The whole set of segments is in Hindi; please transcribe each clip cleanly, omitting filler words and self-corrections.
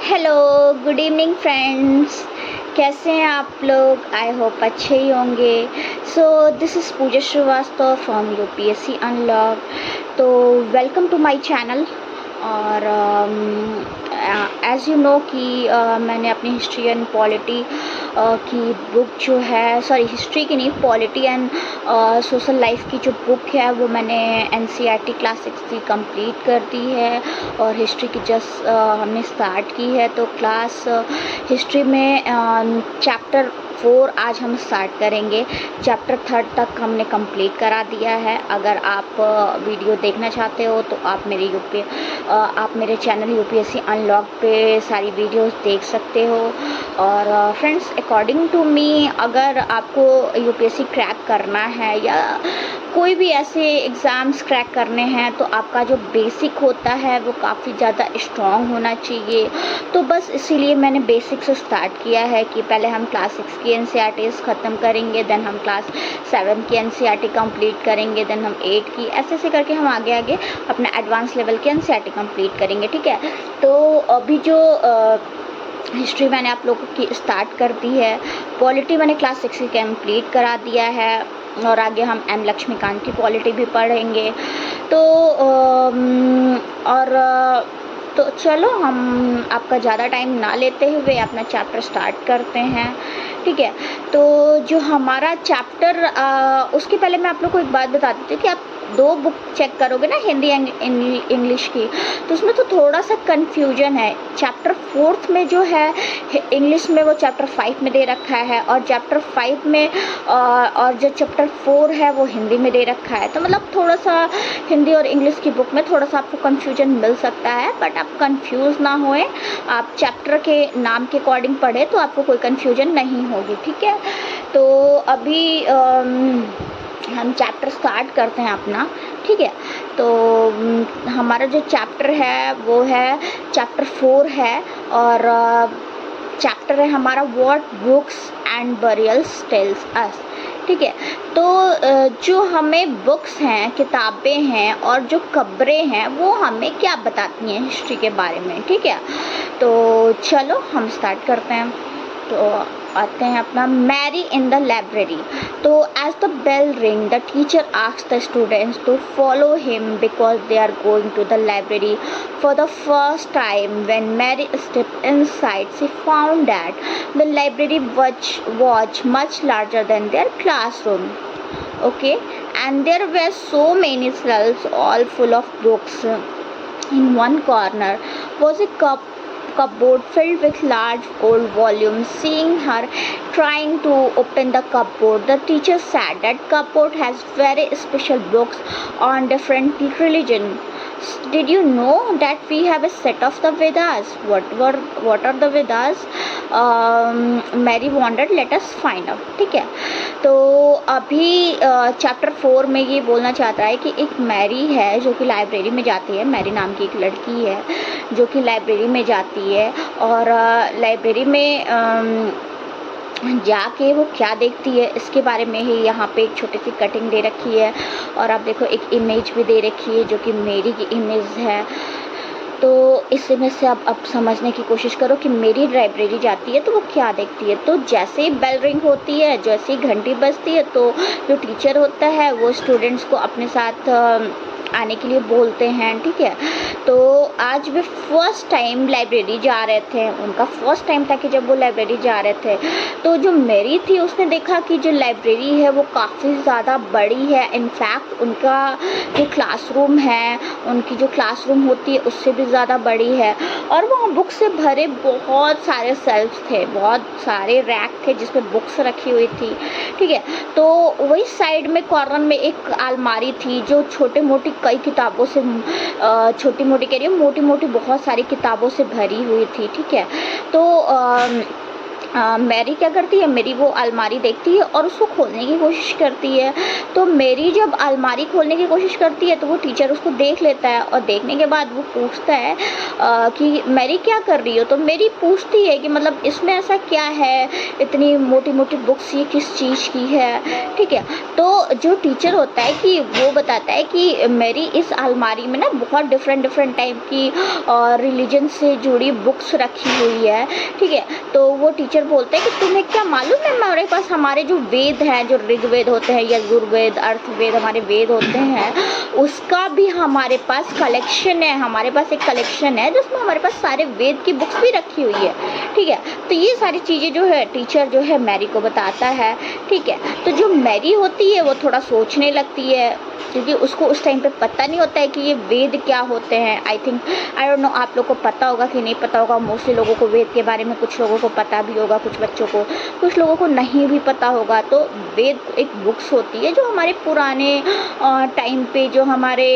Hello, good evening friends. कैसे हैं आप लोग? आई होप अच्छे ही होंगे। So this is Pooja Srivastava from UPSC unlock. तो वेलकम टू माय चैनल। और एज़ यू नो कि मैंने अपनी हिस्ट्री एंड पॉलिटी की बुक जो है, सॉरी हिस्ट्री की नहीं, पॉलिटी एंड सोशल लाइफ की जो बुक है वो मैंने एनसीईआरटी क्लास 6 की कंप्लीट कर दी है और हिस्ट्री की जस्ट हमने स्टार्ट की है। तो क्लास हिस्ट्री में चैप्टर 4 आज हम स्टार्ट करेंगे। चैप्टर 3 तक हमने कंप्लीट करा दिया है। अगर आप वीडियो देखना चाहते हो तो आप मेरे चैनल यूपीएससी अनलॉक पे सारी वीडियोस देख सकते हो। और फ्रेंड्स, अकॉर्डिंग टू मी, अगर आपको यूपीएससी क्रैक करना है या कोई भी ऐसे एग्ज़ाम्स क्रैक करने हैं तो आपका जो बेसिक होता है वो काफ़ी ज़्यादा स्ट्रॉन्ग होना चाहिए। तो बस इसीलिए मैंने बेसिक से स्टार्ट किया है कि पहले हम क्लास 6 की एनसीईआरटीज़ ख़त्म करेंगे, देन हम क्लास 7 की एनसीईआरटी कंप्लीट करेंगे, देन हम 8 की, ऐसे ऐसे करके हम आगे आगे अपना एडवांस लेवल की एनसीईआरटी कंप्लीट करेंगे। ठीक है, तो अभी जो हिस्ट्री मैंने आप लोगों की स्टार्ट कर दी है, पॉलिटी मैंने क्लास 6 की कंप्लीट करा दिया है और आगे हम एम लक्ष्मीकांत की पॉलिटी भी पढ़ेंगे। तो तो चलो हम आपका ज़्यादा टाइम ना लेते हुए अपना चैप्टर स्टार्ट करते हैं। ठीक है, तो जो हमारा चैप्टर उसके पहले मैं आप लोग को एक बात बता देती हूँ कि आप 2 बुक चेक करोगे ना, हिंदी एंड इंग्लिश की, तो उसमें तो थोड़ा सा कन्फ्यूजन है। चैप्टर 4 में जो है इंग्लिश में वो चैप्टर 5 में दे रखा है और चैप्टर 5 में और जो चैप्टर 4 है वो हिंदी में दे रखा है। तो मतलब थोड़ा सा हिंदी और इंग्लिश की बुक में थोड़ा सा आपको कन्फ्यूजन मिल सकता है, बट आप कंफ्यूज ना होएं। आप चैप्टर के नाम के अकॉर्डिंग पढ़े तो आपको कोई कन्फ्यूजन नहीं होगी। ठीक है, तो अभी हम चैप्टर स्टार्ट करते हैं अपना। ठीक है, तो हमारा जो चैप्टर है वो है चैप्टर 4 है और चैप्टर है हमारा what books and burials tells us. ठीक है, तो जो हमें बुक्स हैं, किताबें हैं और जो कब्रें हैं वो हमें क्या बताती हैं हिस्ट्री के बारे में। ठीक है, तो चलो हम स्टार्ट करते हैं। तो आते हैं अपना मैरी इन द लाइब्रेरी। तो as the bell ring the teacher asks the students to follow him because they are going to the library for the first time. When Mary stepped inside she found that the library was much larger than their classroom. Okay, and there were so many shelves all full of books. In one corner was a cupboard filled with large old volumes. Seeing her trying to open the cupboard, the teacher said that cupboard has very special books on different religions. Did you know that we have a set of the Vedas? What are the Vedas? Mary wondered. Let us find out. ठीक है, तो अभी चैप्टर 4 में ये बोलना चाहता है कि एक मैरी है जो कि लाइब्रेरी में जाती है। मैरी नाम की एक लड़की है जो कि लाइब्रेरी में जाती है और लाइब्रेरी में जाके वो क्या देखती है इसके बारे में ही यहाँ पे एक छोटी सी कटिंग दे रखी है। और आप देखो एक इमेज भी दे रखी है जो कि मेरी की इमेज है। तो इस इमेज से आप समझने की कोशिश करो कि मेरी लाइब्रेरी जाती है तो वो क्या देखती है। तो जैसे ही बेल रिंग होती है, जैसे ही घंटी बजती है, तो जो टीचर होता है वो स्टूडेंट्स को अपने साथ आने के लिए बोलते हैं। ठीक है, तो आज वे फर्स्ट टाइम लाइब्रेरी जा रहे थे। उनका फर्स्ट टाइम था कि जब वो लाइब्रेरी जा रहे थे, तो जो मेरी थी उसने देखा कि जो लाइब्रेरी है वो काफ़ी ज़्यादा बड़ी है। इनफैक्ट उनका जो क्लासरूम है, उनकी जो क्लासरूम होती है उससे भी ज़्यादा बड़ी है। और वहाँ बुक से भरे बहुत सारे सेल्फ्स थे, बहुत सारे रैक थे जिसमें बुक्स रखी हुई थी। ठीक है, तो वही साइड में कॉर्नर में एक अलमारी थी जो छोटे मोटी कई किताबों से, छोटी मोटी कह रही हूँ, मोटी मोटी बहुत सारी किताबों से भरी हुई थी। ठीक है, तो मैरी क्या करती है, मेरी वो अलमारी देखती है और उसको खोलने की कोशिश करती है। तो मेरी जब अलमारी खोलने की कोशिश करती है तो वो टीचर उसको देख लेता है और देखने के बाद वो पूछता है कि मैरी क्या कर रही हो। तो मेरी पूछती है कि मतलब इसमें ऐसा क्या है, इतनी मोटी मोटी बुक्स ये किस चीज़ की है, ठीक है। तो जो टीचर होता है कि वो बताता है कि मेरी इस अलमारी में ना बहुत डिफरेंट टाइप की रिलीजन से जुड़ी बुक्स रखी हुई है, ठीक है। तो वो टीचर बोलते हैं कि तुम्हें क्या मालूम है, हमारे पास हमारे जो वेद हैं, जो ऋग्वेद होते हैं, यजुर्वेद, अर्थवेद, हमारे वेद होते हैं, उसका भी हमारे पास कलेक्शन है। हमारे पास एक कलेक्शन है जिसमें हमारे पास सारे वेद की बुक्स भी रखी हुई है, ठीक है। तो ये सारी चीज़ें जो है टीचर जो है मैरी को बताता है, ठीक है। तो जो मैरी होती है वो थोड़ा सोचने लगती है क्योंकि उसको उस टाइम पे पता नहीं होता है कि ये वेद क्या होते हैं। आई डोंट नो आप लोग को पता होगा कि नहीं पता होगा। मोस्टली लोगों को वेद के बारे में कुछ लोगों को पता भी होगा, कुछ बच्चों को, कुछ लोगों को नहीं भी पता होगा। तो वेद एक बुक्स होती है जो हमारे पुराने टाइम पे जो हमारे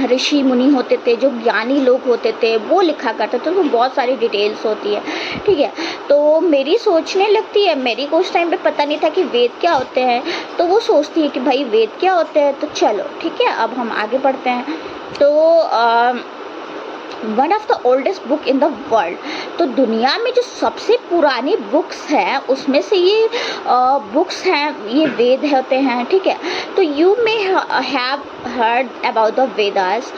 ऋषि मुनि होते थे, जो ज्ञानी लोग होते थे, वो लिखा करते थे। तो बहुत सारी डिटेल्स होती है, ठीक है। तो मेरी सोचने लगती है, मेरी को उस टाइम पे पता नहीं था कि वेद क्या होते हैं। तो वो सोचती है कि भाई वेद क्या होते हैं। तो चलो ठीक है, अब हम आगे बढ़ते हैं। तो one of the oldest book in the world, तो दुनिया में जो सबसे पुरानी बुक्स हैं उसमें से ये बुक्स हैं, ये वेद होते हैं, ठीक है। तो you may have heard about the Vedas.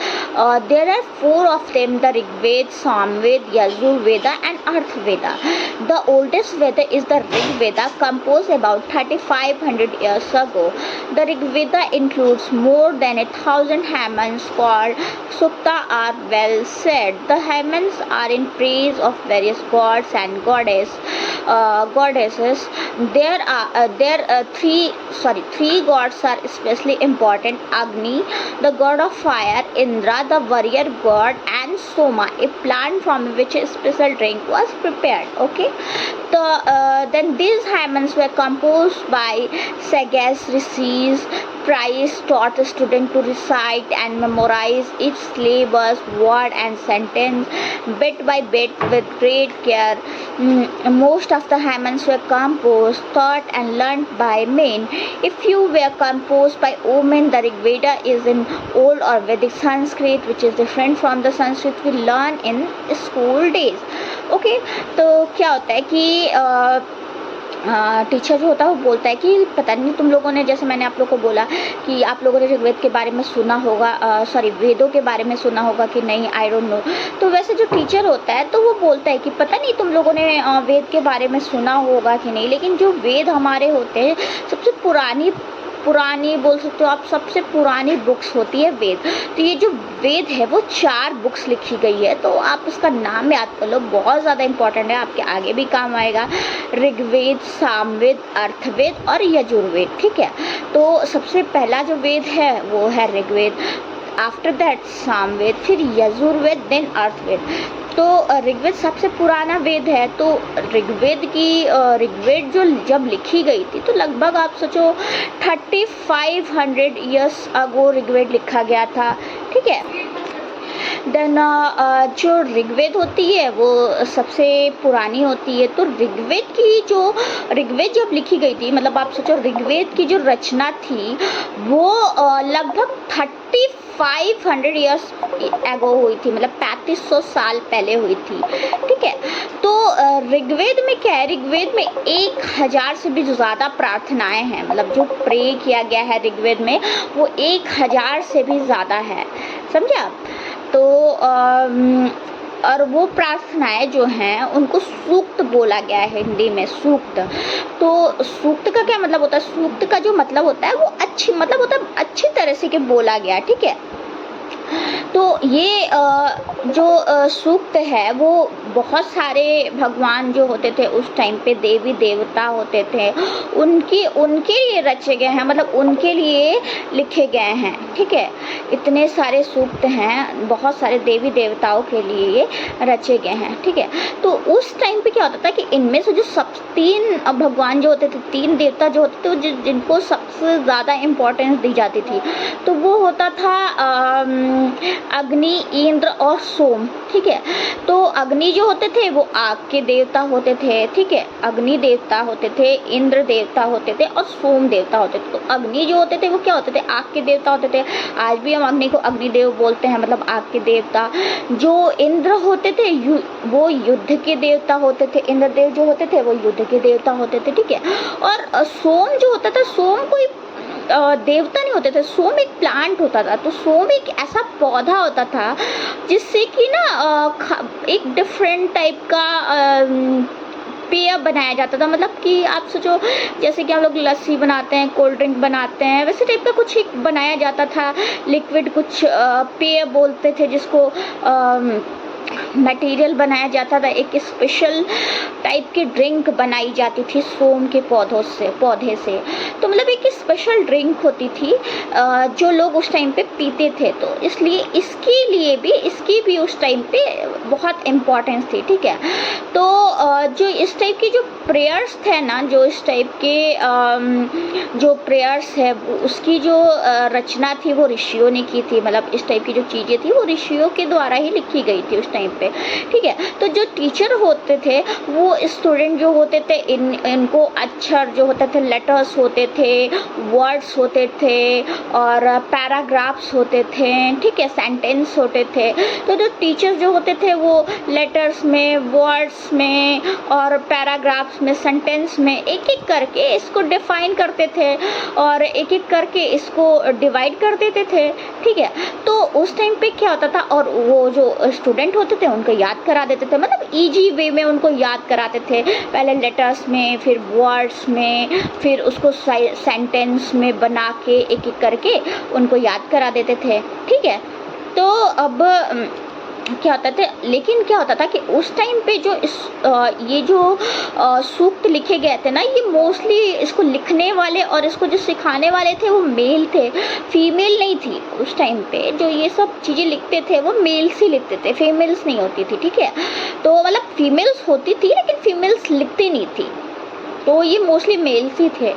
There are four of them: the Rigveda, Samveda, Yajurveda, and Atharvaveda. The oldest Veda is the Rigveda, composed about 3,500 years ago. The Rigveda includes more than 1,000 hymns called Sukta are well said. The hymns are in praise of various gods and goddesses. There are three gods are especially important: Agni, the god of fire; Indra, the warrior god; and Soma, a plant from which a special drink was prepared. Okay, then these hymns were composed by sagacious rishis. Price taught a student to recite and memorize each syllabus, word, and sentence bit by bit with great care. Most of the hymns were composed, taught, and learnt by men. A few were composed by women. The Rig Veda is in Old or Vedic Sanskrit, which is different from the Sanskrit we learn in school days. Okay, तो क्या होता है कि टीचर जो होता है वो बोलता है कि पता नहीं तुम लोगों ने, जैसे मैंने आप लोग को बोला कि आप लोगों ने ऋग्वेद के बारे में सुना होगा, वेदों के बारे में सुना होगा कि नहीं, आई डोंट नो। तो वैसे जो टीचर होता है तो वो बोलता है कि पता नहीं तुम लोगों ने वेद के बारे में सुना होगा कि नहीं, लेकिन जो वेद हमारे होते हैं सबसे पुरानी बोल सकते हो आप, सबसे पुरानी बुक्स होती है वेद। तो ये जो वेद है वो 4 बुक्स लिखी गई है, तो आप उसका नाम याद कर लो, बहुत ज़्यादा इंपॉर्टेंट है, आपके आगे भी काम आएगा। ऋग्वेद, सामवेद, अर्थवेद और यजुर्वेद, ठीक है। तो सबसे पहला जो वेद है वो है ऋग्वेद, आफ्टर दैट सामवेद, फिर यजुर्वेद, देन अर्थवेद। तो ऋग्वेद सबसे पुराना वेद है। तो ऋग्वेद जो जब लिखी गई थी तो लगभग आप सोचो 3,500 ईयर्स अगो ऋग्वेद लिखा गया था, ठीक है। देन जो ऋग्वेद होती है वो सबसे पुरानी होती है। तो ऋग्वेद जब लिखी गई थी, मतलब आप सोचो ऋग्वेद की जो रचना थी वो लगभग 3,500 ईयर्स एगो हुई थी, मतलब 3500 साल पहले हुई थी, ठीक है। तो ऋग्वेद में क्या है, ऋग्वेद में 1000 से भी ज़्यादा प्रार्थनाएं हैं, मतलब जो प्रे किया गया है ऋग्वेद में वो 1000 से भी ज़्यादा है, समझे आप। तो और वो प्रार्थनाएं जो हैं उनको सूक्त बोला गया है हिंदी में, सूक्त। तो सूक्त का क्या मतलब होता है, सूक्त का जो मतलब होता है वो अच्छी तरह से के बोला गया, ठीक है। तो ये जो सूक्त है वो बहुत सारे भगवान जो होते थे उस टाइम पे, देवी देवता होते थे, उनके लिए रचे गए हैं, मतलब उनके लिए लिखे गए हैं, ठीक है। इतने सारे सूक्त हैं, बहुत सारे देवी देवताओं के लिए रचे गए हैं, ठीक है। तो उस टाइम पे क्या होता था कि इनमें से जो 3 भगवान जो होते थे, 3 देवता जो होते थे, जिनको सबसे ज़्यादा इम्पोर्टेंस दी जाती थी, तो वो होता था अग्नि, इंद्र और सोम। ठीक है, तो अग्नि जो होते थे वो आग के देवता होते थे। ठीक है, अग्नि देवता होते थे, इंद्र देवता होते थे और सोम देवता होते थे। तो अग्नि जो होते थे वो क्या होते थे, आग के देवता होते थे। आज भी हम अग्नि को अग्निदेव बोलते हैं, मतलब आग के देवता। जो इंद्र होते थे वो युद्ध के देवता होते थे, इंद्रदेव जो होते थे वो युद्ध के देवता होते थे। ठीक है, और सोम जो होता था, सोम कोई देवता नहीं होते थे, सोम एक प्लांट होता था। तो सोम एक ऐसा पौधा होता था जिससे कि ना एक डिफरेंट टाइप का पेय बनाया जाता था। मतलब कि आप सोचो, जैसे कि हम लोग लस्सी बनाते हैं, कोल्ड ड्रिंक बनाते हैं, वैसे टाइप का कुछ एक बनाया जाता था, लिक्विड कुछ पेय बोलते थे जिसको मटेरियल बनाया जाता था। एक स्पेशल टाइप की ड्रिंक बनाई जाती थी सोम के पौधे से। तो मतलब एक स्पेशल ड्रिंक होती थी जो लोग उस टाइम पे पीते थे। तो इसलिए इसकी भी उस टाइम पे बहुत इम्पोर्टेंस थी। ठीक है, तो जो इस टाइप की जो प्रेयर्स थे ना, जो इस टाइप के जो प्रेयर्स है उसकी जो रचना थी वो ऋषियों ने की थी। मतलब इस टाइप की जो चीज़ें थी वो ऋषियों के द्वारा ही लिखी गई थी उस टाइम पे। ठीक है, तो जो टीचर होते थे वो स्टूडेंट जो होते थे इनको अक्षर जो होते थे, लेटर्स होते थे, वर्ड्स होते थे और पैराग्राफ्स होते थे। ठीक है, सेंटेंस होते थे। तो जो टीचर्स जो होते थे वो लेटर्स में, वर्ड्स में और पैराग्राफ्स में, सेंटेंस में एक एक करके इसको डिफाइन करते थे और एक एक करके इसको डिवाइड कर देते थे। ठीक है, तो उस टाइम पे क्या होता था, और वो जो स्टूडेंट होते थे उनको याद करा देते थे, मतलब इजी वे में उनको याद कराते थे। पहले लेटर्स में, फिर वर्ड्स में, फिर उसको सेंटेंस में बना के एक एक करके उनको याद करा देते थे। ठीक है, तो अब क्या होता था, लेकिन क्या होता था कि उस टाइम पे जो ये जो सूक्त लिखे गए थे ना, ये मोस्टली इसको लिखने वाले और इसको जो सिखाने वाले थे वो मेल थे, फीमेल नहीं थी। उस टाइम पे जो ये सब चीज़ें लिखते थे वो मेल्स ही लिखते थे, फीमेल्स नहीं होती थी। ठीक है, तो मतलब फीमेल्स होती थी लेकिन फीमेल्स लिखती नहीं थी, तो ये मोस्टली मेल्स ही थे।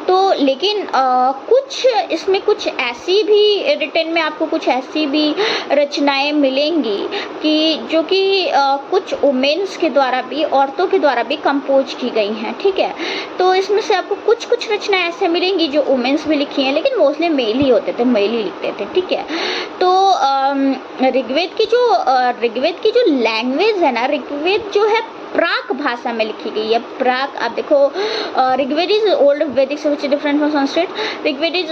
तो लेकिन कुछ इसमें कुछ ऐसी भी रिटन में आपको कुछ ऐसी भी रचनाएं मिलेंगी कि जो कि कुछ वुमेन्स के द्वारा भी, औरतों के द्वारा भी कंपोज की गई हैं। ठीक है, तो इसमें से आपको कुछ कुछ रचनाएं ऐसे मिलेंगी जो वुमेन्स भी लिखी हैं, लेकिन मोस्टली मेल ही होते थे, मेल ही लिखते थे। ठीक है, तो ऋग्वेद की जो लैंग्वेज है ना, ऋग्वेद जो है प्राक भाषा में लिखी गई है। प्राक, आप देखो, ऋग्वेद इज ओल्ड वैदिक से different from Sanskrit. Rigveda is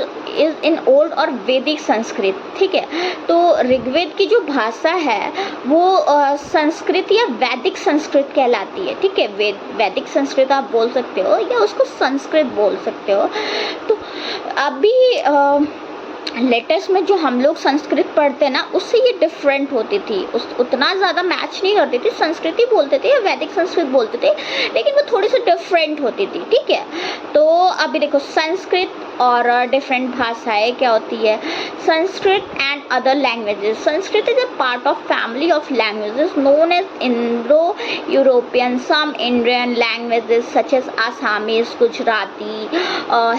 in old or Vedic Sanskrit. ठीक है, तो ऋग्वेद की जो भाषा है वो संस्कृत या वैदिक संस्कृत कहलाती है। ठीक है, वैदिक संस्कृत आप बोल सकते हो या उसको संस्कृत बोल सकते हो। तो अभी लेटेस्ट में जो हम लोग संस्कृत पढ़ते हैं ना, उससे ये डिफरेंट होती थी, उतना ज़्यादा मैच नहीं करती थी। संस्कृति बोलते थे या वैदिक संस्कृत बोलते थे, लेकिन वो थोड़ी सी डिफरेंट होती थी। ठीक है, तो अभी देखो संस्कृत और डिफरेंट भाषाएं क्या होती है। Sanskrit and other languages. Sanskrit is a part of family of languages known as Indo European. Some Indian languages such as Assamese, Gujarati,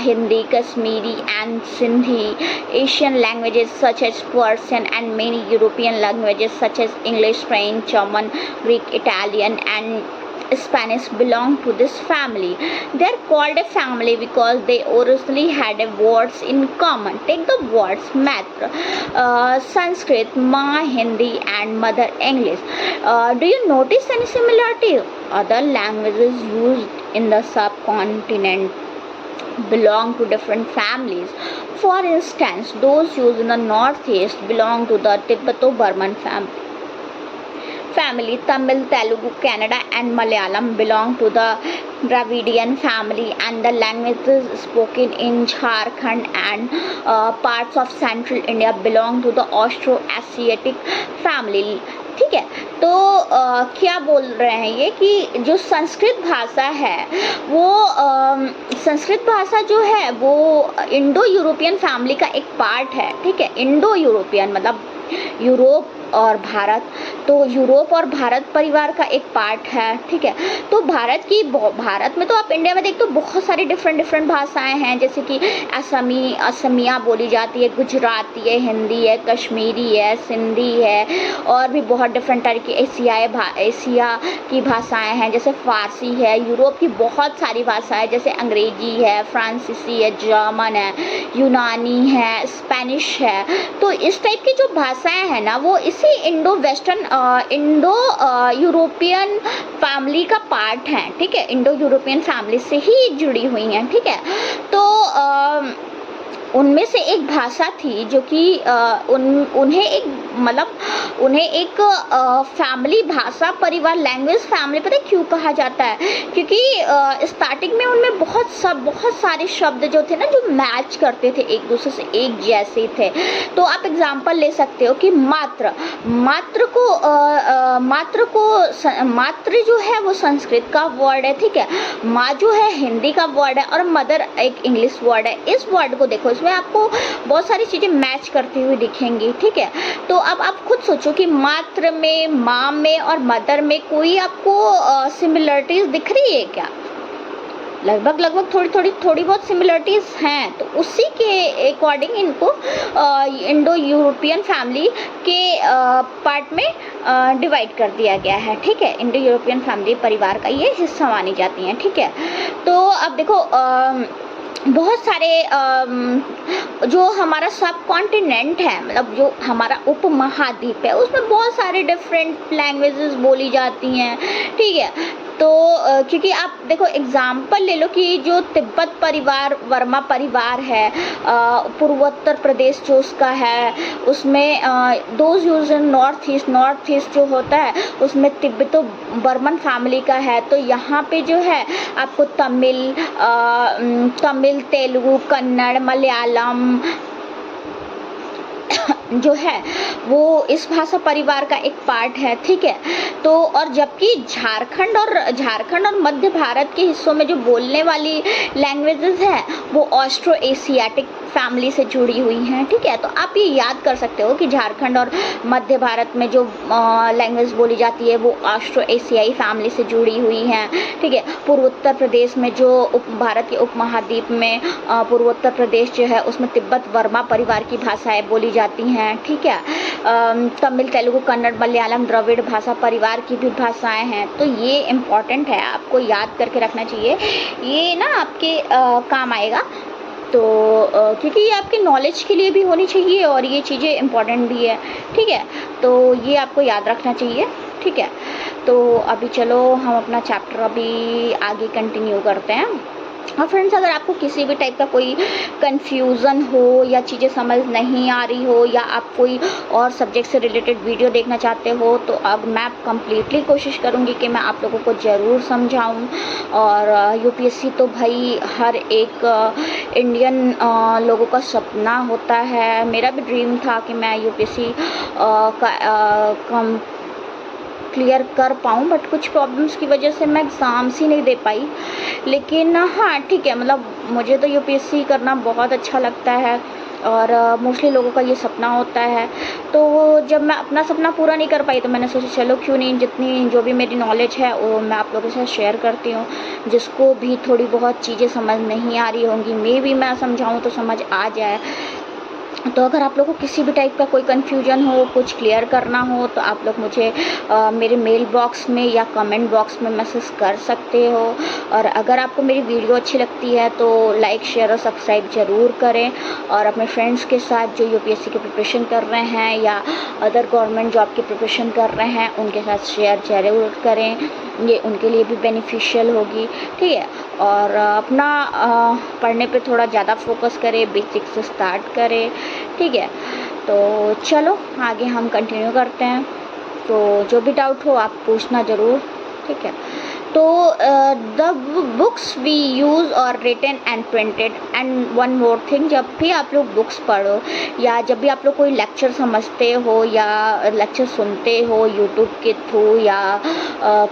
Hindi, Kashmiri and Sindhi. Asian languages such as Persian and many European languages such as English, French, German, Greek, Italian and Spanish belong to this family. They are called a family because they originally had a words in common. Take the words Matra, Sanskrit, Ma, Hindi and Mother English. Do you notice any similarity? Other languages used in the subcontinent belong to different families. For instance, those used in the northeast belong to the Tibeto-Burman family. Tamil, Telugu, Kannada and Malayalam belong to the Dravidian family, and the languages spoken in Jharkhand and parts of central India belong to the Austro-Asiatic family. ठीक है, तो क्या बोल रहे हैं ये कि जो संस्कृत भाषा है वो संस्कृत भाषा जो है वो इंडो यूरोपियन फैमिली का एक पार्ट है। ठीक है, इंडो यूरोपियन मतलब यूरोप और भारत तो यूरोप और भारत परिवार का एक पार्ट है, ठीक है। तो भारत में तो आप इंडिया में देखते हो बहुत सारी डिफरेंट भाषाएं हैं, जैसे कि असमिया बोली जाती है, गुजराती है, हिंदी है, कश्मीरी है, सिंधी है, और भी बहुत डिफरेंट तरह की एशिया की भाषाएं हैं, जैसे फारसी है। यूरोप की बहुत सारी भाषाएं जैसे अंग्रेजी है, फ्रांसीसी है, जर्मन है, यूनानी है, स्पेनिश है। तो इस टाइप की जो भाषाएं हैं ना, वो इसी इंडो यूरोपियन फैमिली का पार्ट हैं, ठीक है। इंडो यूरोपियन फैमिली से ही जुड़ी हुई हैं, ठीक है। तो उनमें से एक भाषा थी जो कि उन्हें एक फैमिली भाषा परिवार लैंग्वेज फैमिली, पता है क्यों कहा जाता है? क्योंकि स्टार्टिंग में उनमें बहुत सारे शब्द जो थे ना, जो मैच करते थे, एक दूसरे से एक जैसे थे। तो आप एग्जांपल ले सकते हो कि मात्र जो है वो संस्कृत का वर्ड है, ठीक है। माँ जो है हिंदी का वर्ड है, और मदर एक इंग्लिश वर्ड है। इस वर्ड को देखो, इसमें आपको बहुत सारी चीज़ें मैच करती हुई दिखेंगी, ठीक है। तो अब आप खुद सोचो कि मात्र में, माँ में और मदर में कोई आपको सिमिलरिटीज दिख रही है क्या? लगभग थोड़ी बहुत सिमिलरिटीज हैं। तो उसी के अकॉर्डिंग इनको इंडो यूरोपियन फैमिली के पार्ट में डिवाइड कर दिया गया है, ठीक है। इंडो यूरोपियन फैमिली परिवार का ये हिस्सा मानी जाती हैं, ठीक है। तो अब देखो बहुत सारे जो हमारा सब कॉन्टिनेंट है, मतलब जो हमारा उपमहाद्वीप है, उसमें बहुत सारे डिफरेंट लैंग्वेजेस बोली जाती हैं, ठीक है। तो क्योंकि आप देखो एग्जाम्पल ले लो कि जो तिब्बत परिवार, वर्मा परिवार है, पूर्वोत्तर प्रदेश जो उसका है, उसमें those use in north east जो होता है, उसमें तिब्बतो बर्मन फैमिली का है। तो यहाँ पे जो है आपको तमिल, तेलुगु, कन्नड़, मलयालम जो है वो इस भाषा परिवार का एक पार्ट है, ठीक है। तो और जबकि झारखंड और मध्य भारत के हिस्सों में जो बोलने वाली लैंग्वेजेस है वो ऑस्ट्रो एशियाटिक फैमिली से जुड़ी हुई हैं, ठीक है। तो आप ये याद कर सकते हो कि झारखंड और मध्य भारत में जो लैंग्वेज बोली जाती है वो ऑस्ट्रो एशियाई फैमिली से जुड़ी हुई हैं, ठीक है। पूर्वोत्तर प्रदेश में जो भारत के उपमहाद्वीप में पूर्वोत्तर प्रदेश जो है, उसमें तिब्बत वर्मा परिवार की भाषाएं बोली जाती हैं, ठीक है। तमिल, तेलुगु, कन्नड़, मलयालम, द्रविड़ भाषा परिवार की भी भाषाएं हैं। तो ये इम्पॉर्टेंट है, आपको याद करके रखना चाहिए, ये ना आपके काम आएगा। तो क्योंकि ये आपके नॉलेज के लिए भी होनी चाहिए और ये चीज़ें इम्पॉर्टेंट भी है, ठीक है। तो ये आपको याद रखना चाहिए, ठीक है। तो अभी चलो हम अपना चैप्टर अभी आगे कंटिन्यू करते हैं। और फ्रेंड्स, अगर आपको किसी भी टाइप का कोई कन्फ्यूज़न हो या चीज़ें समझ नहीं आ रही हो, या आप कोई और सब्जेक्ट से रिलेटेड वीडियो देखना चाहते हो, तो अब मैं कंप्लीटली कोशिश करूँगी कि मैं आप लोगों को ज़रूर समझाऊँ। और यूपीएससी तो भाई हर एक इंडियन लोगों का सपना होता है। मेरा भी ड्रीम था कि मैं यूपीएससी का क्लियर कर पाऊँ, बट कुछ प्रॉब्लम्स की वजह से मैं एग्ज़ाम्स ही नहीं दे पाई। लेकिन हाँ ठीक है, मतलब मुझे तो यूपीएससी करना बहुत अच्छा लगता है, और मोस्टली लोगों का ये सपना होता है। तो जब मैं अपना सपना पूरा नहीं कर पाई, तो मैंने सोचा चलो क्यों नहीं, जो भी मेरी नॉलेज है वो मैं आप लोगों के साथ शेयर करती हूँ। जिसको भी थोड़ी बहुत चीज़ें समझ नहीं आ रही होंगी, मे भी मैं समझाऊँ तो समझ आ जाए। तो अगर आप लोगों को किसी भी टाइप का कोई कन्फ्यूजन हो, कुछ क्लियर करना हो, तो आप लोग मुझे मेरे मेल बॉक्स में या कमेंट बॉक्स में मैसेज कर सकते हो। और अगर आपको मेरी वीडियो अच्छी लगती है तो लाइक, शेयर और सब्सक्राइब ज़रूर करें। और अपने फ्रेंड्स के साथ जो यूपीएससी की प्रिपरेशन कर रहे हैं या अदर गवर्नमेंट जॉब की प्रिपरेशन कर रहे हैं, उनके साथ शेयर ज़रूर करें, ये उनके लिए भी बेनिफिशियल होगी, ठीक है। और अपना पढ़ने पे थोड़ा ज़्यादा फोकस करें, बेसिक से स्टार्ट करें, ठीक है। तो चलो आगे हम कंटिन्यू करते हैं। तो जो भी डाउट हो आप पूछना ज़रूर, ठीक है। तो the books we use are written and printed. And one more thing, जब भी आप लोग बुक्स पढ़ो या जब भी आप लोग कोई लेक्चर समझते हो या लेक्चर सुनते हो यूट्यूब के थ्रू या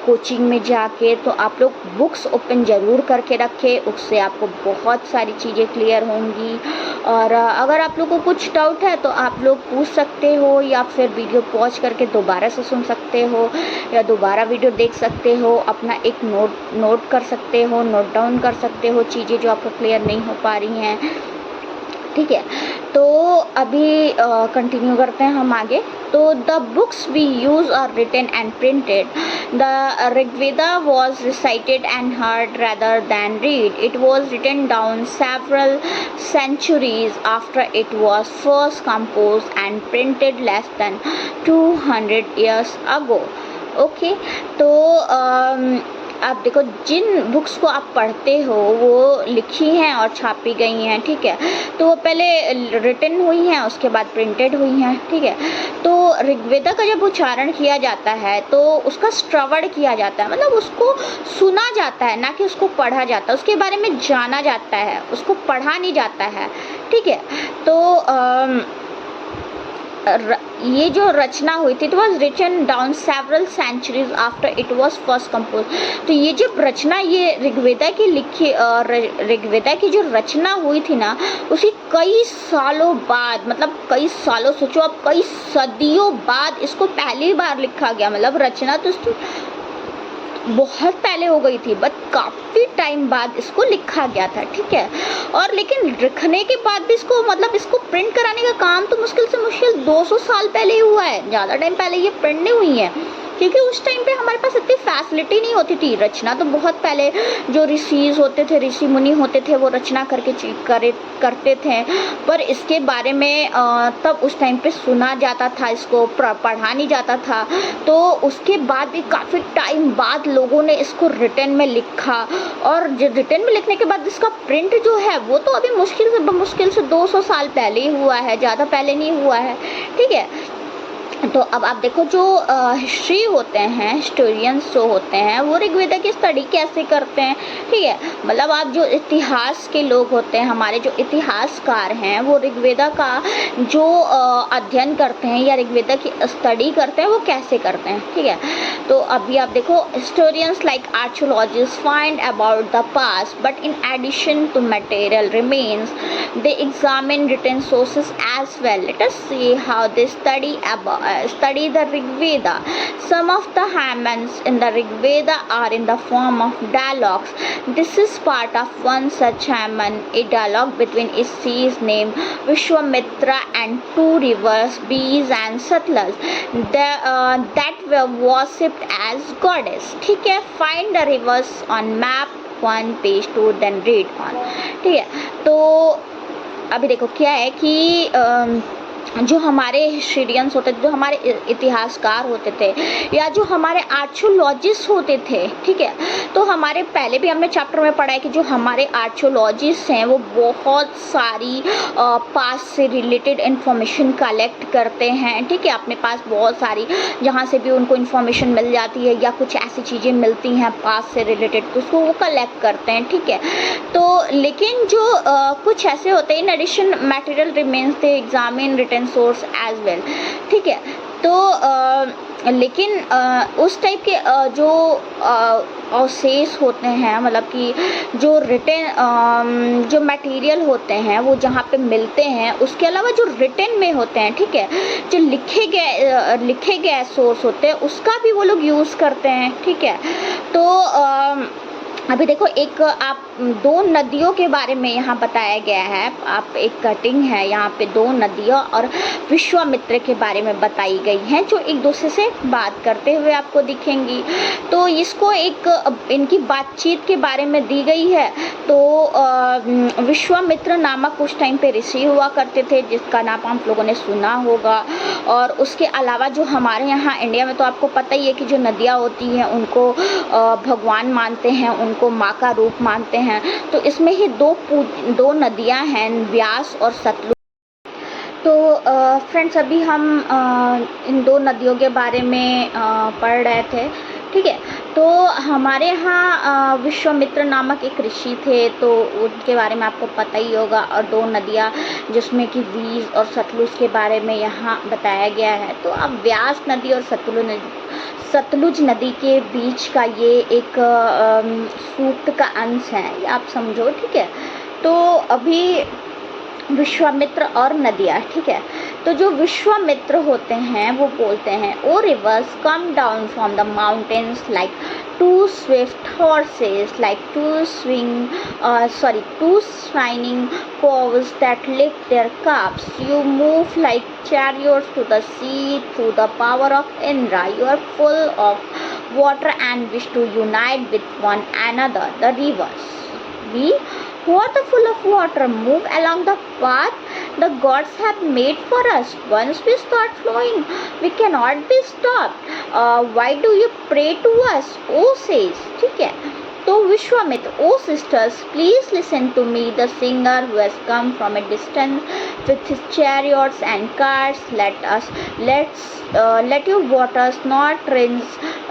कोचिंग में जाके, तो आप लोग बुक्स ओपन ज़रूर करके रखें, उससे आपको बहुत सारी चीज़ें क्लियर होंगी। और अगर आप लोग को कुछ डाउट है तो आप लोग पूछ सकते हो या फिर वीडियो पॉज करके दोबारा से सुन सकते हो या दोबारा वीडियो देख सकते हो, अपना एक नोट कर सकते हो, नोट डाउन कर सकते हो चीज़ें जो आपको क्लियर नहीं हो पा रही हैं, ठीक है। तो अभी कंटिन्यू करते हैं हम आगे। तो the books we use are written and printed. The Rigveda was recited and heard rather than read. It was written down several centuries after it was first composed and printed less than 200 years ago. Okay, तो आप देखो, जिन बुक्स को आप पढ़ते हो वो लिखी हैं और छापी गई हैं, ठीक है। तो वो पहले रिटन हुई हैं, उसके बाद प्रिंटेड हुई हैं, ठीक है। तो ऋग्वेदा का जब उच्चारण किया जाता है तो उसका श्रवण किया जाता है, मतलब उसको सुना जाता है, ना कि उसको पढ़ा जाता है। उसके बारे में जाना जाता है, उसको पढ़ा नहीं जाता है, ठीक है। तो ये जो रचना हुई थी, it was written down several centuries after it was first compose. तो ये जब रचना, ये ऋग्वेदा की लिखी, ऋग्वेदा की जो रचना हुई थी ना, उसी कई सालों बाद, मतलब कई सालों, सोचो अब कई सदियों बाद इसको पहली बार लिखा गया। मतलब रचना तो इसकी बहुत पहले हो गई थी, बट काफ़ी टाइम बाद इसको लिखा गया था, ठीक है। और लेकिन लिखने के बाद भी इसको, मतलब इसको प्रिंट कराने का काम तो मुश्किल से मुश्किल 200 साल पहले ही हुआ है। ज़्यादा टाइम पहले ये प्रिंट नहीं हुई है, क्योंकि उस टाइम पे हमारे पास इतनी फैसिलिटी नहीं होती थी। रचना तो बहुत पहले जो ऋषिज होते थे, ऋषि मुनि होते थे, वो रचना करके करते थे। पर इसके बारे में तब उस टाइम पे सुना जाता था, इसको पढ़ा नहीं जाता था। तो उसके बाद भी काफ़ी टाइम बाद लोगों ने इसको रिटन में लिखा, और रिटन में लिखने के बाद इसका प्रिंट जो है वो तो अभी मुश्किल से 200 साल पहले ही हुआ है, ज़्यादा पहले नहीं हुआ है, ठीक है। तो अब आप देखो, जो हिस्ट्री होते हैं, हिस्टोरियंस जो होते हैं, वो ऋग्वेदा की स्टडी कैसे करते हैं, ठीक है। मतलब आप जो इतिहास के लोग होते हैं, हमारे जो इतिहासकार हैं, वो ऋग्वेदा का जो अध्ययन करते हैं या ऋग्वेदा की स्टडी करते हैं, वो कैसे करते हैं, ठीक है। तो अभी आप देखो, historians like archaeologist find about the past, but in addition to material remains they examine written sources as well. Let us see how they study the Rig Veda. Some of the hymns in the Rig Veda are in the form of dialogues. This is part of one such hymn, a dialogue between a sage named Vishwamitra and two rivers, Bees and Satluj, that were worshipped as goddess. ठीक है, find the rivers on map 1 page 2 then read on, ठीक है। तो अभी देखो क्या है कि जो हमारे हिस्टोरियंस होते थे, जो हमारे इतिहासकार होते थे, या जो हमारे आर्कियोलॉजिस्ट होते थे, ठीक है। तो हमारे पहले भी हमने चैप्टर में पढ़ा है कि जो हमारे आर्कियोलॉजिस्ट हैं वो बहुत सारी पास से रिलेटेड इन्फॉर्मेशन कलेक्ट करते हैं, ठीक है। अपने पास बहुत सारी, जहाँ से भी उनको इन्फॉर्मेशन मिल जाती है या कुछ ऐसी चीज़ें मिलती हैं पास से रिलेटेड, तो उसको वो कलेक्ट करते हैं, ठीक है। तो लेकिन जो कुछ ऐसे होते हैं, in addition material remains they examine written source as well, ठीक है। तो लेकिन उस टाइप के जो अवशेष होते हैं, मतलब कि जो रिटन जो मटेरियल होते हैं वो जहाँ पे मिलते हैं, उसके अलावा जो रिटन में होते हैं, ठीक है, जो लिखे गए सोर्स होते हैं, उसका भी वो लोग यूज़ करते हैं, ठीक है। तो अभी देखो, एक आप दो नदियों के बारे में यहाँ बताया गया है। आप एक कटिंग है यहाँ पे, दो नदियाँ और विश्वामित्र के बारे में बताई गई हैं, जो एक दूसरे से बात करते हुए आपको दिखेंगी। तो इसको एक इनकी बातचीत के बारे में दी गई है। तो विश्वामित्र नामक उस टाइम पे ऋषि हुआ करते थे, जिसका नाम आप लोगों ने सुना होगा। और उसके अलावा जो हमारे यहाँ इंडिया में तो आपको पता ही है कि जो नदियाँ होती हैं उनको भगवान मानते हैं, उनको माँ का रूप मानते हैं। तो इसमें ही दो नदियाँ हैं, व्यास और सतलुज। तो फ्रेंड्स, अभी हम इन दो नदियों के बारे में पढ़ रहे थे। ठीक है। तो हमारे यहाँ विश्वामित्र नामक एक ऋषि थे, तो उनके बारे में आपको पता ही होगा। और दो नदियाँ जिसमें कि वीज और सतलुज के बारे में यहाँ बताया गया है। तो अब व्यास नदी और सतलुज नदी के बीच का ये एक सूक्त का अंश है, ये आप समझो, ठीक है। तो अभी विश्वामित्र और नदियाँ, ठीक है। तो जो विश्वामित्र होते हैं वो बोलते हैं, o rivers come down from the mountains like two swift horses, like two shining cows that lift their cups. You move like chariots to the sea through the power of Indra. You are full of water and wish to unite with one another. The rivers, we who are the full of water, move along the path the gods have made for us. Once we start flowing, we cannot be stopped. Why do you pray to us? O says, ठीक है। तो Vishwamitra, o sisters please listen to me, the singer who has come from a distance with his chariots and carts. Let your waters not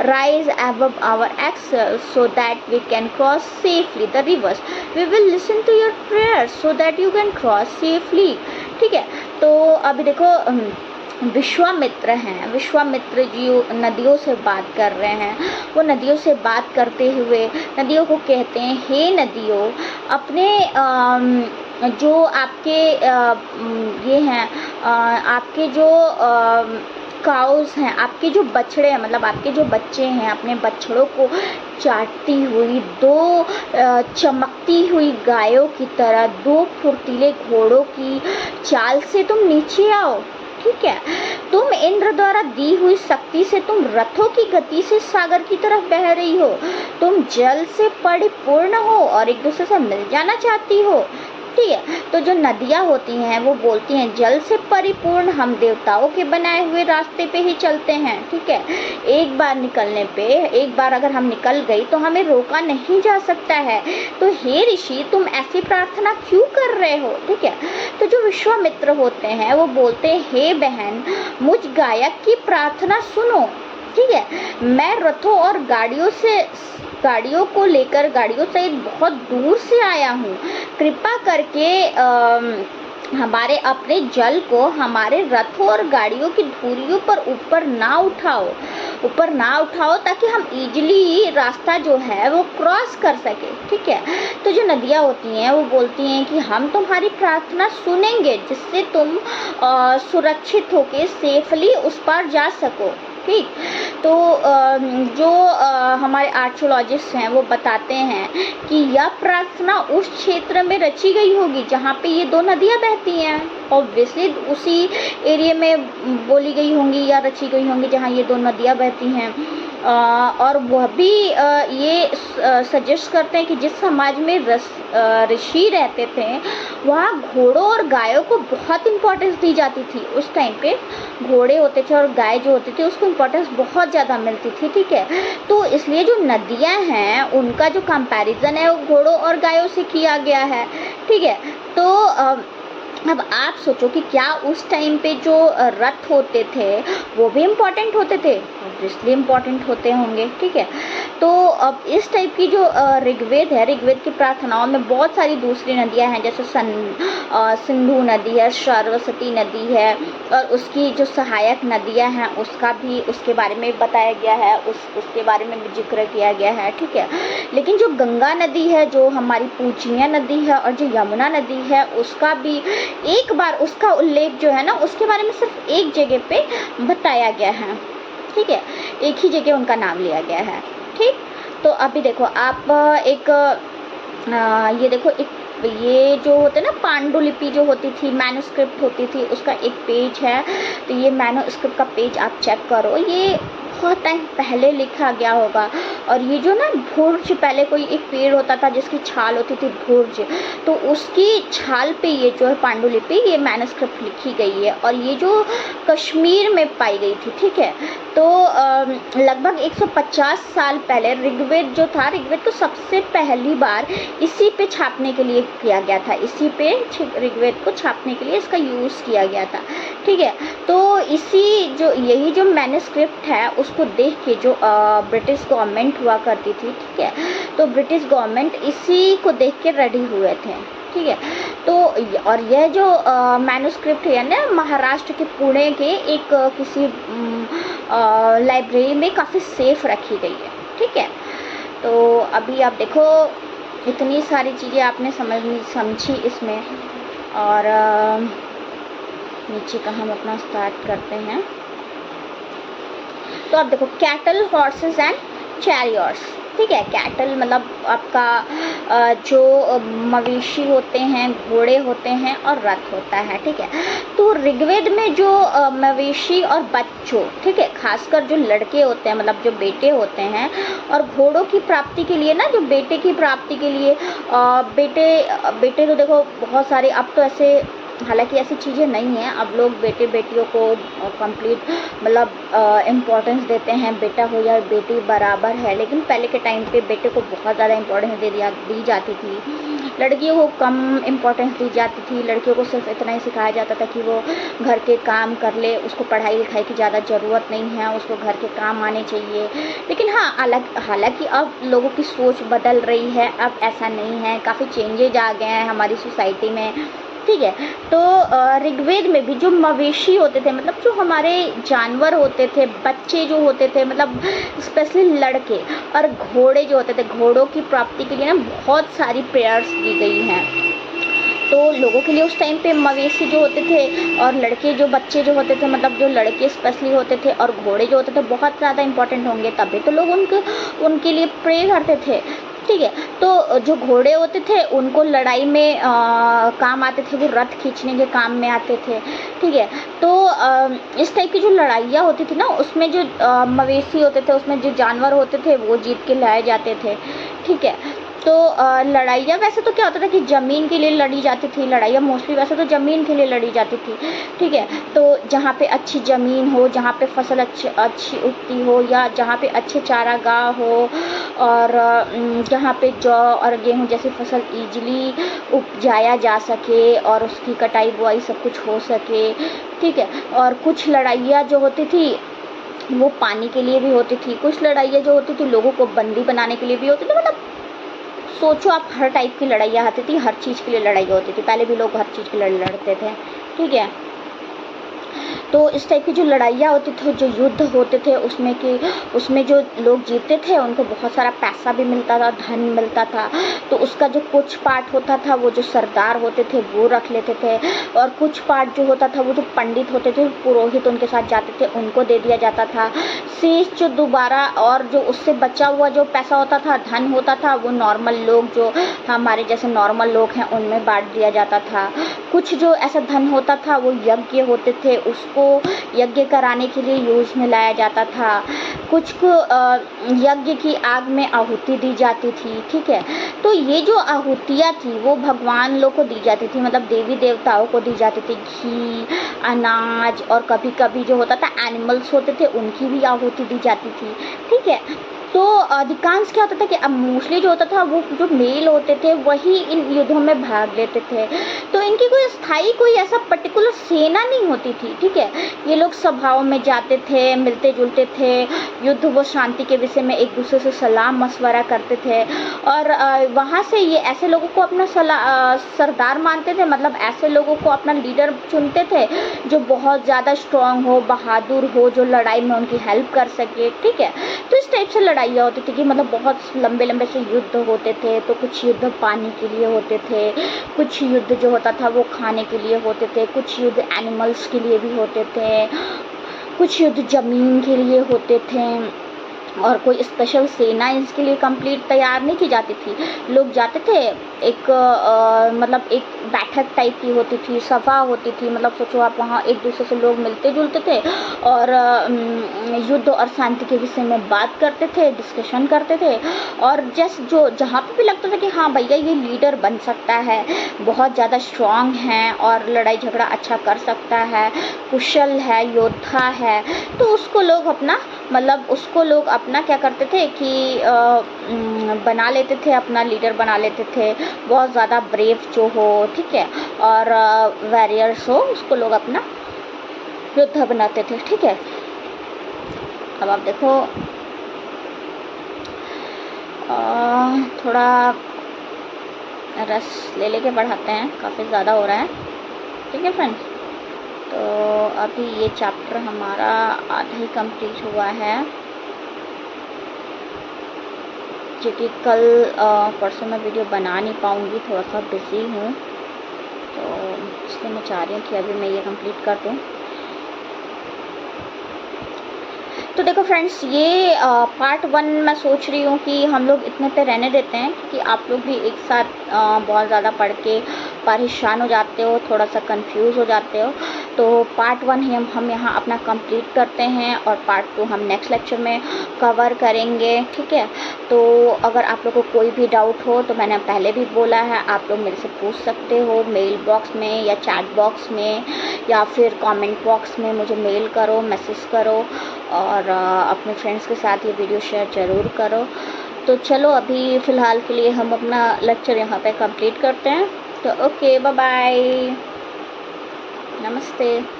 rise above our axles, so that we can cross safely the rivers. We will listen to your prayers so that you can cross safely. ठीक है। तो अभी देखो विश्वामित्र हैं, विश्वामित्र जी नदियों से बात कर रहे हैं। वो नदियों से बात करते हुए नदियों को कहते हैं, हे नदियों, अपने जो आपके ये हैं, आपके जो काउस हैं, आपके जो बछड़े हैं, मतलब आपके जो बच्चे हैं, अपने बछड़ों को चाटती हुई दो चमकती हुई गायों की तरह, दो फुर्तीले घोड़ों की चाल से तुम नीचे आओ। ठीक है। तुम इंद्र द्वारा दी हुई शक्ति से तुम रथों की गति से सागर की तरफ बह रही हो। तुम जल से परिपूर्ण हो और एक दूसरे से मिल जाना चाहती हो। ठीक है। तो जो नदियाँ होती हैं वो बोलती हैं, जल से परिपूर्ण हम देवताओं के बनाए हुए रास्ते पे ही चलते हैं। ठीक है। एक बार निकलने पे, एक बार अगर हम निकल गई तो हमें रोका नहीं जा सकता है। तो हे ऋषि, तुम ऐसी प्रार्थना क्यों कर रहे हो? ठीक है। तो जो विश्वामित्र होते हैं वो बोलते हैं, हे बहन, मुझ गायक की प्रार्थना सुनो। ठीक है। मैं रथों और गाड़ियों को लेकर, गाड़ियों सहित बहुत दूर से आया हूँ। कृपा करके हमारे अपने जल को हमारे रथों और गाड़ियों की धुरियों पर ऊपर ना उठाओ, ताकि हम इजीली रास्ता जो है वो क्रॉस कर सके। ठीक है। तो जो नदियाँ होती हैं वो बोलती हैं कि हम तुम्हारी प्रार्थना सुनेंगे, जिससे तुम सुरक्षित होके सेफली उस पार जा सको। ठीक। तो जो हमारे आर्कियोलॉजिस्ट हैं वो बताते हैं कि यह प्रार्थना उस क्षेत्र में रची गई होगी जहाँ पे ये दो नदियाँ बहती हैं। ऑब्वियसली उसी एरिया में बोली गई होंगी या रची गई होंगी जहाँ ये दो नदियाँ बहती हैं। और वह भी ये सजेस्ट करते हैं कि जिस समाज में ऋषि रहते थे वहाँ घोड़ों और गायों को बहुत इम्पोर्टेंस दी जाती थी। उस टाइम पे घोड़े होते थे और गाय जो होती थी उसको इम्पोर्टेंस बहुत ज़्यादा मिलती थी। ठीक है। तो इसलिए जो नदियाँ हैं उनका जो कंपैरिजन है वो घोड़ों और गायों से किया गया है। ठीक है। तो अब आप सोचो कि क्या उस टाइम पे जो रथ होते थे वो भी इम्पोर्टेंट होते थे? ऑब्वियसली इम्पोर्टेंट होते होंगे। ठीक है। तो अब इस टाइप की जो ऋग्वेद है, ऋग्वेद की प्रार्थनाओं में बहुत सारी दूसरी नदियां हैं, जैसे सिंधु नदी है, सरस्वती नदी है, और उसकी जो सहायक नदियां हैं उसके बारे में बताया गया है, उसके बारे में भी जिक्र किया गया है। ठीक है। लेकिन जो गंगा नदी है, जो हमारी पूजनीय नदी है, और जो यमुना नदी है, उसका भी एक बार उसका उल्लेख जो है ना, उसके बारे में सिर्फ एक जगह पे बताया गया है। ठीक है। एक ही जगह उनका नाम लिया गया है। ठीक। तो अभी देखो आप ये देखो, ये जो होते ना पांडुलिपि जो होती थी, मैन्युस्क्रिप्ट होती थी, उसका एक पेज है। तो ये मैन्युस्क्रिप्ट का पेज आप चेक करो, ये बहुत टाइम पहले लिखा गया होगा। और ये जो ना भुर्ज, पहले कोई एक पेड़ होता था जिसकी छाल होती थी भुर्ज, तो उसकी छाल पे ये जो है पांडुलिपि, ये मैन्युस्क्रिप्ट लिखी गई है, और ये जो कश्मीर में पाई गई थी। ठीक है। तो लगभग 150 साल पहले ऋग्वेद जो था, ऋग्वेद को सबसे पहली बार इसी पे छापने के लिए किया गया था, इसी पे ऋग्वेद को छापने के लिए इसका यूज़ किया गया था। ठीक है। तो यही जो मैन्युस्क्रिप्ट है उसको देख के जो ब्रिटिश गवर्नमेंट हुआ करती थी, ठीक है, तो ब्रिटिश गवर्नमेंट इसी को देख के रेडी हुए थे, ठीक है। तो और यह जो मैन्युस्क्रिप्ट है ना, महाराष्ट्र के पुणे के एक किसी लाइब्रेरी में काफ़ी सेफ रखी गई है, ठीक है। तो अभी आप देखो इतनी सारी चीज़ें आपने समझी इसमें। और नीचे का हम अपना स्टार्ट करते हैं। तो आप देखो कैटल, हॉर्सेस एंड चैरियट्स, ठीक है। कैटल मतलब आपका जो मवेशी होते हैं, घोड़े होते हैं और रथ होता है, ठीक है। तो ऋग्वेद में जो मवेशी और बच्चों, ठीक है, खासकर जो लड़के होते हैं मतलब जो बेटे होते हैं, और घोड़ों की प्राप्ति के लिए ना, जो बेटे की प्राप्ति के लिए बेटे तो देखो बहुत सारे, अब तो ऐसे हालांकि ऐसी चीज़ें नहीं हैं, अब लोग बेटे बेटियों को कंप्लीट मतलब इम्पोर्टेंस देते हैं, बेटा हो या बेटी बराबर है। लेकिन पहले के टाइम पे बेटे को बहुत ज़्यादा इम्पोर्टेंस दी जाती थी, लड़कियों को कम इम्पोर्टेंस दी जाती थी। लड़कियों को सिर्फ इतना ही सिखाया जाता था कि वो घर के काम कर ले, उसको पढ़ाई लिखाई की ज़्यादा ज़रूरत नहीं है, उसको घर के काम आने चाहिए। लेकिन हाँ, हालांकि अब लोगों की सोच बदल रही है, अब ऐसा नहीं है, काफ़ी चेंजेज आ गए हैं हमारी सोसाइटी में, ठीक है। तो ऋग्वेद में भी जो मवेशी होते थे, मतलब जो हमारे जानवर होते थे, बच्चे जो होते थे, मतलब स्पेशली लड़के, और घोड़े जो होते थे, घोड़ों की प्राप्ति के लिए ना बहुत सारी प्रेयर्स दी गई हैं। तो लोगों के लिए उस टाइम पे मवेशी जो होते थे और लड़के जो बच्चे जो होते थे, मतलब जो लड़के स्पेशली होते थे और घोड़े जो होते थे, बहुत ज़्यादा इंपॉर्टेंट होंगे, तभी तो लोग उनके लिए प्रे करते थे, ठीक है। तो जो घोड़े होते थे उनको लड़ाई में काम आते थे, वो रथ खींचने के काम में आते थे, ठीक है। तो इस टाइप की जो लड़ाइयाँ होती थी ना, उसमें जो मवेशी होते थे, उसमें जो जानवर होते थे, वो जीत के लाए जाते थे, ठीक है। तो लड़ाइयाँ वैसे तो क्या होता था कि ज़मीन के लिए लड़ी जाती थी, लड़ाइयाँ मोस्टली वैसे तो ज़मीन के लिए लड़ी जाती थी, ठीक है। तो जहाँ पे अच्छी ज़मीन हो, जहाँ पे फसल अच्छी उगती हो, या जहाँ पे अच्छे चारागाह हो, और जहाँ पे जौ और गेहूँ जैसी फसल ईजिली उपजाया जा सके और उसकी कटाई बुआई सब कुछ हो सके, ठीक है। और कुछ लड़ाइयाँ जो होती थी वो पानी के लिए भी होती थी, कुछ लड़ाइयाँ जो होती थी लोगों को बंदी बनाने के लिए भी होती थी। मतलब सोचो आप, हर टाइप की लड़ाइयाँ आती थी, हर चीज़ के लिए लड़ाई होती थी, पहले भी लोग हर चीज़ के लिए लड़ते थे, ठीक है। तो इस टाइप की जो लड़ाइयाँ होती थी, जो युद्ध होते थे, उसमें जो लोग जीतते थे उनको बहुत सारा पैसा भी मिलता था, धन मिलता था। तो उसका जो कुछ पार्ट होता था वो जो सरदार होते थे वो रख लेते थे, और कुछ पार्ट जो होता था वो जो पंडित होते थे, पुरोहित उनके साथ जाते थे, उनको दे दिया जाता था। शेष जो दोबारा और जो उससे बचा हुआ जो पैसा होता था, धन होता था, वो नॉर्मल लोग जो हमारे जैसे नॉर्मल लोग हैं उनमें बांट दिया जाता था। कुछ जो ऐसा धन होता था वो यज्ञ होते थे, उसको यज्ञ कराने के लिए यूज में लाया जाता था। कुछ को यज्ञ की आग में आहुति दी जाती थी, ठीक है। तो ये जो आहुतियाँ थी वो भगवान लोग को दी जाती थी, मतलब देवी देवताओं को दी जाती थी। घी, अनाज, और कभी कभी जो होता था एनिमल्स होते थे उनकी भी आहुति दी जाती थी, ठीक है। तो अधिकांश क्या होता था कि अब मोस्टली जो होता था वो जो मेल होते थे वही इन युद्धों में भाग लेते थे। तो इनकी कोई ऐसा पर्टिकुलर सेना नहीं होती थी, ठीक है। ये लोग सभाओं में जाते थे, मिलते जुलते थे, युद्ध व शांति के विषय में एक दूसरे से सलाह मशवरा करते थे, और वहाँ से ये ऐसे लोगों को अपना सरदार मानते थे, मतलब ऐसे लोगों को अपना लीडर चुनते थे जो बहुत ज़्यादा स्ट्रांग हो, बहादुर हो, जो लड़ाई में उनकी हेल्प कर सके, ठीक है। तो इस टाइप से लड़ाइयाँ होती थी कि मतलब बहुत लंबे लंबे से युद्ध होते थे। तो कुछ युद्ध पानी के लिए होते थे, कुछ युद्ध जो होता था वो खाने के लिए होते थे, कुछ युद्ध एनिमल्स के लिए भी होते थे, कुछ युद्ध ज़मीन के लिए होते थे, और कोई स्पेशल सेना इसके लिए कंप्लीट तैयार नहीं की जाती थी। लोग जाते थे, एक मतलब एक बैठक टाइप की होती थी, सभा होती थी, मतलब सोचो आप, वहाँ एक दूसरे से लोग मिलते जुलते थे और युद्ध और शांति के विषय में बात करते थे, डिस्कशन करते थे। और जहाँ पे भी लगता था कि हाँ भैया ये लीडर बन सकता है, बहुत ज़्यादा स्ट्रांग है और लड़ाई झगड़ा अच्छा कर सकता है, कुशल है, योद्धा है, तो उसको लोग अपना क्या करते थे कि बना लेते थे, अपना लीडर बना लेते थे। बहुत ज़्यादा ब्रेव जो हो, ठीक है, और वॉरियर्स हो, उसको लोग अपना योद्धा बनाते थे, ठीक है। अब आप देखो थोड़ा रस ले लेके बढ़ाते हैं, काफ़ी ज़्यादा हो रहा है। ठीक है फ्रेंड्स, तो अभी ये चैप्टर हमारा आधा ही कंप्लीट हुआ है, क्योंकि कल परसों मैं वीडियो बना नहीं पाऊँगी, थोड़ा सा बिज़ी हूँ, तो इसलिए मैं चाह रही हूँ कि अभी मैं ये कंप्लीट कर दूँ। तो देखो फ्रेंड्स, ये पार्ट 1 मैं सोच रही हूँ कि हम लोग इतने पे रहने देते हैं, कि आप लोग भी एक साथ बहुत ज़्यादा पढ़ के परेशान हो जाते हो, थोड़ा सा कंफ्यूज हो जाते हो। तो पार्ट 1 ही हम यहाँ अपना कंप्लीट करते हैं, और पार्ट 2 हम नेक्स्ट लेक्चर में कवर करेंगे। ठीक है, तो अगर आप लोग को कोई भी डाउट हो, तो मैंने पहले भी बोला है, आप लोग मेरे से पूछ सकते हो मेल बॉक्स में या चैट बॉक्स में, या फिर कमेंट बॉक्स में मुझे मेल करो, मैसेज करो, और अपने फ्रेंड्स के साथ ये वीडियो शेयर ज़रूर करो। तो चलो अभी फ़िलहाल के लिए हम अपना लेक्चर यहाँ पे कंप्लीट करते हैं। तो ओके, बाय बाय, नमस्ते।